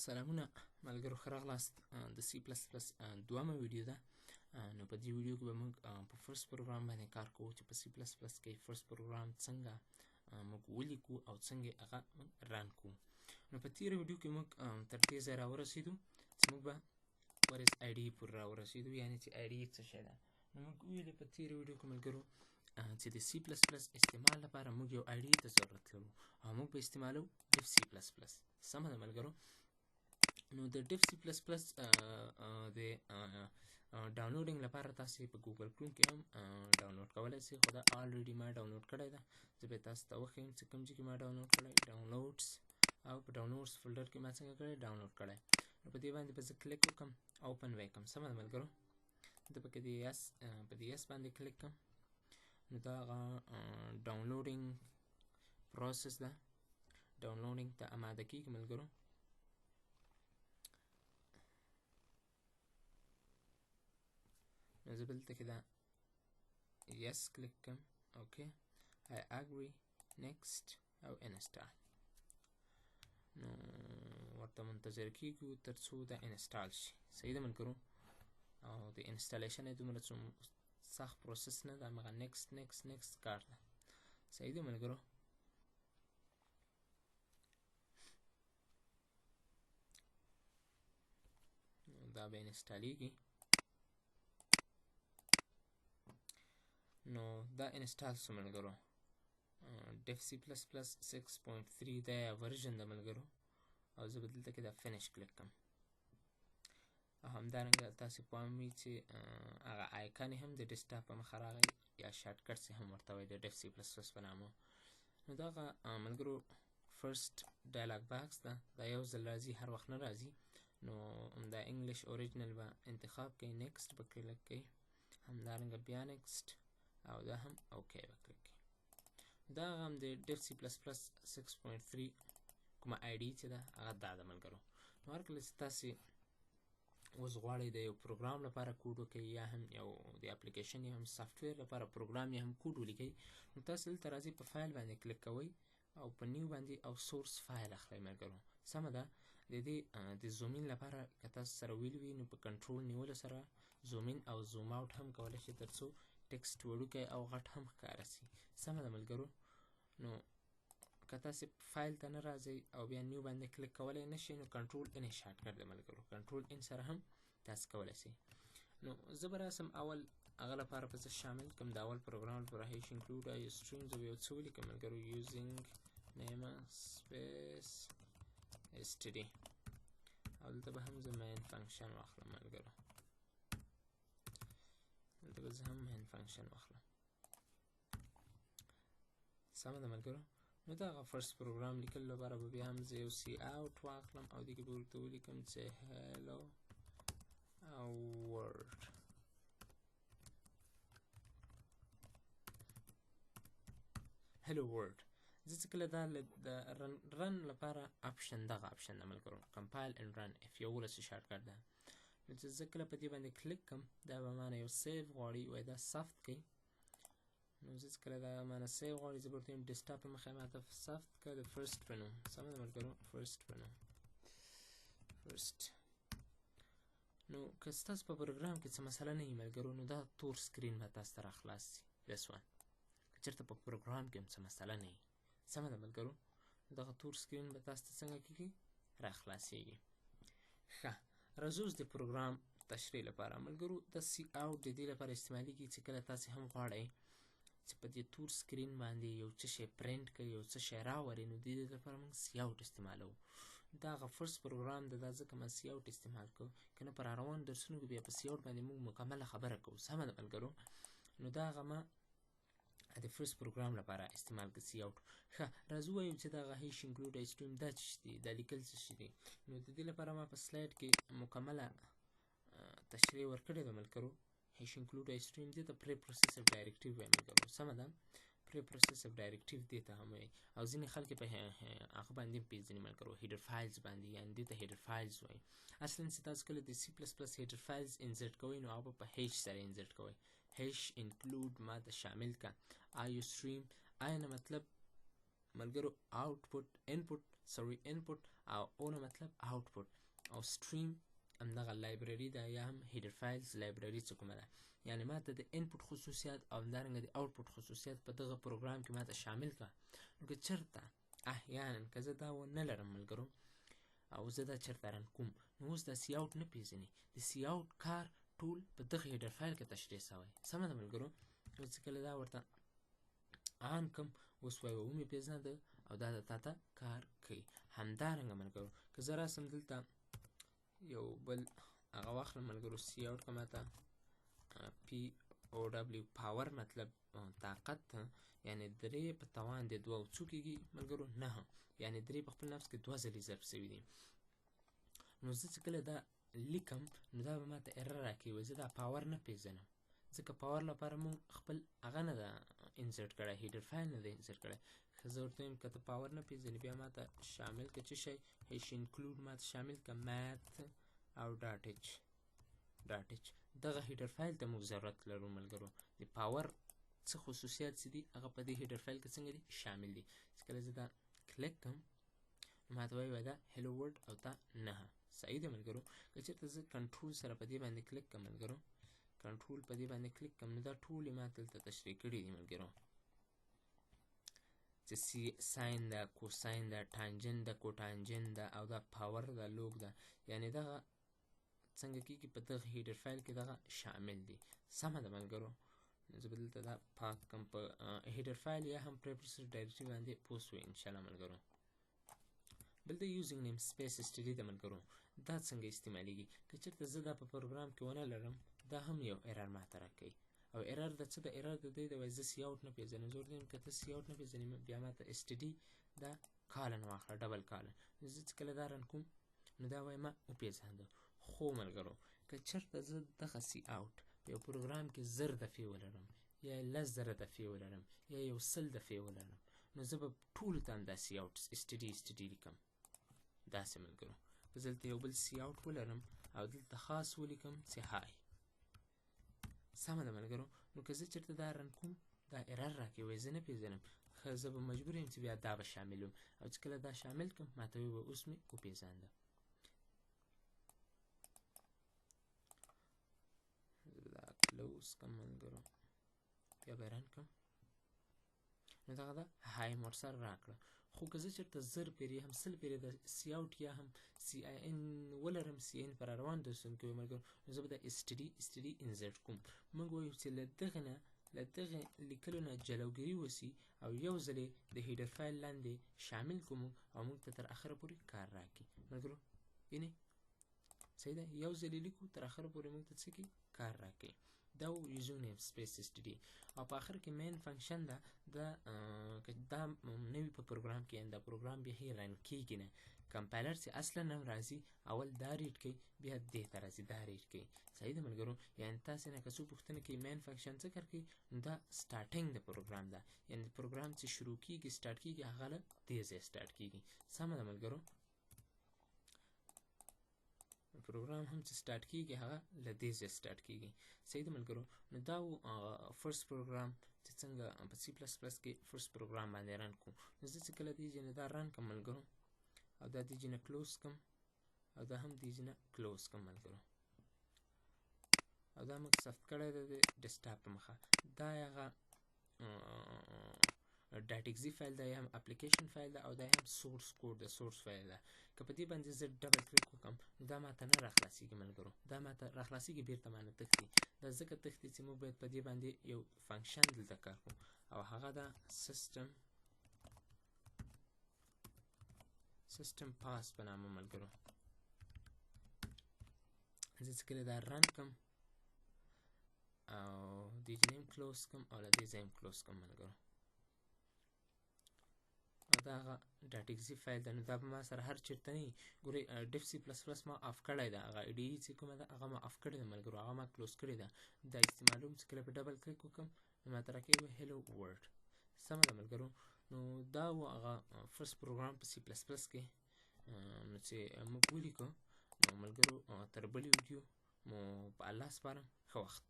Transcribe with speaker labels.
Speaker 1: سلامونه ملګرو، ښه راغلاست. د C++ دومه ویډیو ده. نو په دې ویډیو کې به موږ په فرست پروګرام باندې کار کوو چې په C++ کې فرست پروګرام څنګه موږ ولیکو او څنګه هغه ران کوو. نو په تېره ویډیو کې موږ تر دې ځای راورسېدو چې موږ به what is IDE پورې راورسېدو، یعنې چې IDE څه شی ده. نو موږ ویلې په تېره ویډیو کې ملګرو چې د C++ استعمال لپاره موږ یو IDE ته ضرورت لرو او موږ به استعمالو div C++. سمه ده ملګرو؟ نو د div C++ د ډاونلوډینګ لپاره تاسو په ګوګل کروم کې هم ډاونلوډ کولی شئ، خو دا الریډي ما ډاونلوډ کړی ده. زه به تاسو ته وښیم چې کوم ځای کې ما ډاونلوډ کړی، ډاونلوډز، او په ډاونلوډز فولډر کې ما څنګه کړی ډاونلوډ کړی. نو په دې باندې به زه کلیک وکړم، اوپن به یې کړم. سمه ده ملګرو؟ د پکې د یس په دې یس باندې کلیک کړم. نو دا هغه ډاونلوډینګ پروسس ده، ډاونلوډینګ ته اماده کېږي ملګرو. نو زه دلته کې دا یس کلیک کړم، اوکې، I agree, next او انسټال. نو ورته منتظر کېږو تر څو دا انسټال شي. صحیح ده ملګرو؟ او د انسټالیشن یې دومره سخت پروسس نه ده، همغه نیکسټ نیکسټ نیکسټ کار ده. صحیح ده ملګرو؟ دا به انسټالیږي. نو دا انسټال شو ملګرو. div C++ 6.3 دا ورژن ده ملګرو، او زه به دلته کې دا فینش کلیک کړم. او همدارنګه تاسو پام وي چې هغه آیکن هم د ډیسکټاپ په مخه راغی، یا شارټ کټس هم ورته وایي د div C++ په نامه. نو دا هغه ملګرو فرست ډایلاګ باکس ده، دا یو ځل راځي، هر وخت نه راځي. نو دا انګلیش اوریجنل به انتخاب کړئ، نیکسټ به کلیک کړئ، همدارنګه بیا نیکسټ، او دا هم اوکې به کلیک کړئ. دا هم د div C++ 6.3 کومه IDE چې ده هغه دا ده ملګرو. نو هر کله چې تاسې اوس غواړئ د یو پروګرام لپاره کوډ وکړئ، یا هم یو د اپلیکیشن یا هم سافټویر لپاره پروګرام یا هم کوډ ولیکئ، نو تاسو دلته راځئ، په فایل باندې کلیک کوئ او په نیو باندې او سورس فایل اخلئ ملګرو. سمه ده؟ د دې د زومین لپاره که تاسو سره ویل وي نو په کنټرول نیولو سره زومین او زوم اوټ هم کولی شئ تر څو ټکسټ وړوکی او غټ هم ښکاره سي. سمه ده ملګرو؟ نو که تاسې فایل ته نه راځئ او بیا نیو باندې کلیک کولی نه شئ، نو کنټرول ان یې شارټ کټ دی ملګرو، کنټرول ان سره هم تاسو کولی شئ. نو زه به راسم اول هغه لپاره به زه شامل کړم د اول پروګرام لپاره هیش انکلود آی سټریم. زه به یو څه ولیکم ملګرو، یوزینګ نیم سپیس std، او دلته به هم زه مین فنکشن واخلم ملګرو، دلته به زه هم مین فنکشن واخلم. سمه ده ملګرو؟ نو دا هغه فرست پروګرام لیکلو لپاره به بیا هم زه یو سی اوټ واخلم او دې کې به ورته ولیکم چې هیلو او ورډ. هیلو ورډ. زه چې کله دا د رن لپاره اپشن دغه اپشن ده ملګرو، کمپایل اینډ رن F11 شارټ کټ ده. نو چې زه کله په دې باندې کلیک کړم دا به مانه یو سیو غواړي، وایي دا سافت کړئ. نو زه چې کله دا مانه سیو غواړي زه به ورته وایم ډیسکټاپ په مخه ماته سافت کړه د فرست په نوم. سمه ده ملګرو؟ فرست په نوم، فرست. نو که ستاسو په پروګرام کې څه مسله نه وي ملګرو، نو دا تور سکرین به تاسو ته راخلاص شي. دس وان که چېرته په پروګرام کې هم څه مسله نه وي، سمه ده ملګرو؟ دغه تور سکرین به تاسو ته څنګه کېږي؟ راخلاصېږي. ښه، راځو اوس د پروګرام تشریح لپاره ملګرو. دا سی اوټ د دې لپاره استعمالیږي چې کله تاسې هم غواړئ چې په دې تور سکرین باندې یو څه شی پرنټ کړئ، یو څه شی راوړئ، نو د دې لپاره موږ سی اوټ استعمالوو. دا هغه فرست پروګرام ده، دا ځکه ما سی اوټ استعمال کړو، که نه په راروانو درسونو کې بیا په سی اوټ باندې موږ مکمله خبره کوو. سمه ده ملګرو؟ نو دا هغه ما د فرست پروګرام لپاره استعمال کړ سی اوټ. ښه، راځو وایو چې دا هغه هیش انکلود آی سټریم دا څه شي دي، دا لیکل څه شي دي. نو د دې لپاره ما په سلایډ کې مکمله تشریح ورکړې ده ملګرو. هیش انکلود آی سټریم دې ته پری پروسیسر ډایرکټیو وایي ملګرو. سمه ده؟ پری پروسیسر ډایرکټیو دې ته هم وایي، او ځینې خلک په هغه باندې هم پېژني ملګرو، هیډر فایلز باندې، یعنې دې ته هیډر فایلز وایي. اصلا چې تاسو کله د C++ هیډر فایلز انزرټ کوئ نو هغه په هیش سره انزرټ کوئ. هیش انکلود ما ته شامل کا آی سټریم. آی نه مطلب ملګرو آوټپوټ، انپوټ، سوري انپوټ او او نه مطلب اوټپوټ او سټریم همدغه لایبرري ده یا هم هیډر فایلز لایبرري څه کومه ده. یعنی ما ته د انپوټ خصوصیات او همدارنګه د اوټپوټ خصوصیات په دغه پروګرام کې ما ته شامل کړه. نو که چېرته احیانا که زه دا ونه لرم ملګرو او زه دا چېرته رن کوم نو اوس دا سی اوټ نه پېژني. د سی اوټ کار ټول په دغه هیډر فایل کې تشریح سوی. سمه ده ملګرو. اوس چې کله دا ورته آن کم اوس وایي ومې پېژنده او دا د تا ته کار کوي. همدارنګه ملګرو که زه راسم دلته یو بل هغه واخلم ملګرو سی اوټ که ماته پی او ډبلیو پاور مطلب طاقت ته یعنی درې په توان د دوه څو کېږي ملګرو 9 یعنی درې په خپل نفس کې 2 ځلې ضرب سوي دي. نو زه چې کله دا لیکم نو دا به ماته ایرر راکوي وایي زه دا پاور نه پېژنم ځکه پاور لپاره مونږ خپل هغه نه ده انسرټ کړی هیډر فایل نه ده انسرټ کړی. ښه زه ورته وایم که ته پاور نه پېژنې بیا ماته شامل که څه شی هیش انکلود ماته شامل که مات او ډاټ ایچ دغه هیډر فایل ته موږ ضرورت لرو ملګرو. د پاور څه خصوصیات چې دي هغه په دې هیډر فایل کې څنګه دي شامل دي. چې کله زه دا کلیک کړم ماته وایي دا هیلو ورډ او دا 9 صحیح ده ملګرو. که چېرته زه کنټرول سره په دې باندې کلیک کړم ملګرو کنټرول په دې باندې کلیک کړم نو دا ټولې ما دلته تشریح کړي دي ملګرو چې ساین ده کوساین ده ټانجن ده کوټانجن ده او دا پاور ده لوګ ده یعنی دغه څنګه کېږي په دغه هیډر فایل کې دغه شامل دي. سمه ده ملګرو. زه به دلته دا پاک کړم په هیډر فایل یا هم پریفرنسز ډایرکټري باندې پوه شوئ انشاءالله ملګرو. بل د یوزینګ نیم سپیس اسټډي ده ملګرو. دا څنګه استعمالیږي که چېرته زه دا په پروګرام کې ونه لرم دا هم یو ایرر ماته راکوي او ایرر د څه د ایرر د دې د وایي زه سی اوټ نه پېژنم. زه ورته وایم که ته سی اوټ نه پېژنې بیا ماته اسټډي دا کالن واخله ډبل کالن. زه چې کله دا رن کوم نو دا وایي ما وپېژانده. خو ملګرو که چېرته زه دغه سی اوټ په یو پروګرام کې 1000 دفعې ولرم یا 10,000 دفعې ولرم یا 100 دفعې ولرم نو زه به ټولو ته هم دا سی اوټ اسټډي لیکم. داسې ملګرو که زه دلته یو بل سی اوټ ولرم او دلته خاص ولیکم چې هاي. سمه ده ملګرو. نو که زه چېرته دا رن کوم دا ایرر راکوي وایي زه نه پېژنم. ښه زه به مجبور یم چې بیا دا به شامل وم او چې کله دا شامل کړم ماته وایي به اوس مې وپېژانده. دا کلوز کړم ملګرو بیا به رن کړم نو دغه ده هاي مې ورسره راکړه. خو که زه چېرته 1000 پېرې هم 100 پېرې د سی اوټ یا هم سی آی ان ولرم سی ان پر روان دوستان کې ملګرو نو زه به د اسټډي انزرټ کوم. موږ وایو چې له دغه لیکلو نه جلوګیري وسي او یو ځل د هیډر فایل لاندې شامل کوم او موږ ته تر اخره پورې کار راکړي ملګرو. وینئ صحیح ده یو ځل لیکو تر اخره پورې موږ ته څه کوي کار راکړي. دا و یوزینګ نیم سپیس اسټډي او په آخر کې مین فنکشن ده دا نه وي په پروګرام کې دا پروګرام بیا هی رن کېږي نه. کمپایلر چې اصلا هم راځي اول دا ریډ کوي بیا دې ته راځي دا ریډ کوي. صحیح ده ملګرو. یعنې تاسې نه که څوک پوښتنه کوي مین فنکشن څه کار کوي نو دا سټارټینګ د پروګرام ده یعنې پروګرام چې شروع کېږي سټارټ کېږي هغه له دې ځایه سټارټ کېږي. سمه ده ملګرو. پروګرام هم چې سټارټ کېږي هغه له دې ځایه سټارټ کېږي. صحیح ده ملګرو. نو دا و فرست پروګرام چې څنګه په سی پلس پلس کې فرست پروګرام باندې رن کړو. نو زه چې کله دې ځای نه دا رن کړم ملګرو او دا دې ځای نه کلوز کړم او دا هم دې ځای نه کلوز کړم ملګرو او دا موږ ثبت کړی دی د ډیسکټاپ په مخه. دا هغه ډاټ ایکزي فایل ده یا هم اپلیکیشن فایل ده او دا هم سورس کوډ د سورس فایل ده. که په دې باندې زه ډبل کلیک وکړم نو دا ماته نه راخلاصېږي ملګرو. دا ماته راخلاصېږي بېرته مانه تښتي. دا ځکه تښتي چې موږ باید په دې باندې یو فنکشن دلته کار کړو او هغه ده سیسټم پاس په نامه ملګرو. زه چې کله دا رن کړم او دې ځای هم کلوز کړم او له دې ځای هم کلوز کړم ملګرو او دا هغه ډاټ ایکزي فایل ده. نو دا به ما سره هر چېرته نه وي. ګورئ ډیف سی پلس پلس ما آف کړی ده هغه IDE چې کومه ده هغه ما آف کړې ده ملګرو هغه ما کلوز کړې ده. دا استعمالوم چې کله په ډبل کلیک وکړم نو ماته راکوي به هیلو ورډ. سمه ده ملګرو. نو دا و هغه فرست پروګرام په سی پلس پلس کې نو چې موږ ولیکو. نو ملګرو تر بلې ویډیو مو په الله سپارم. ښه وخت.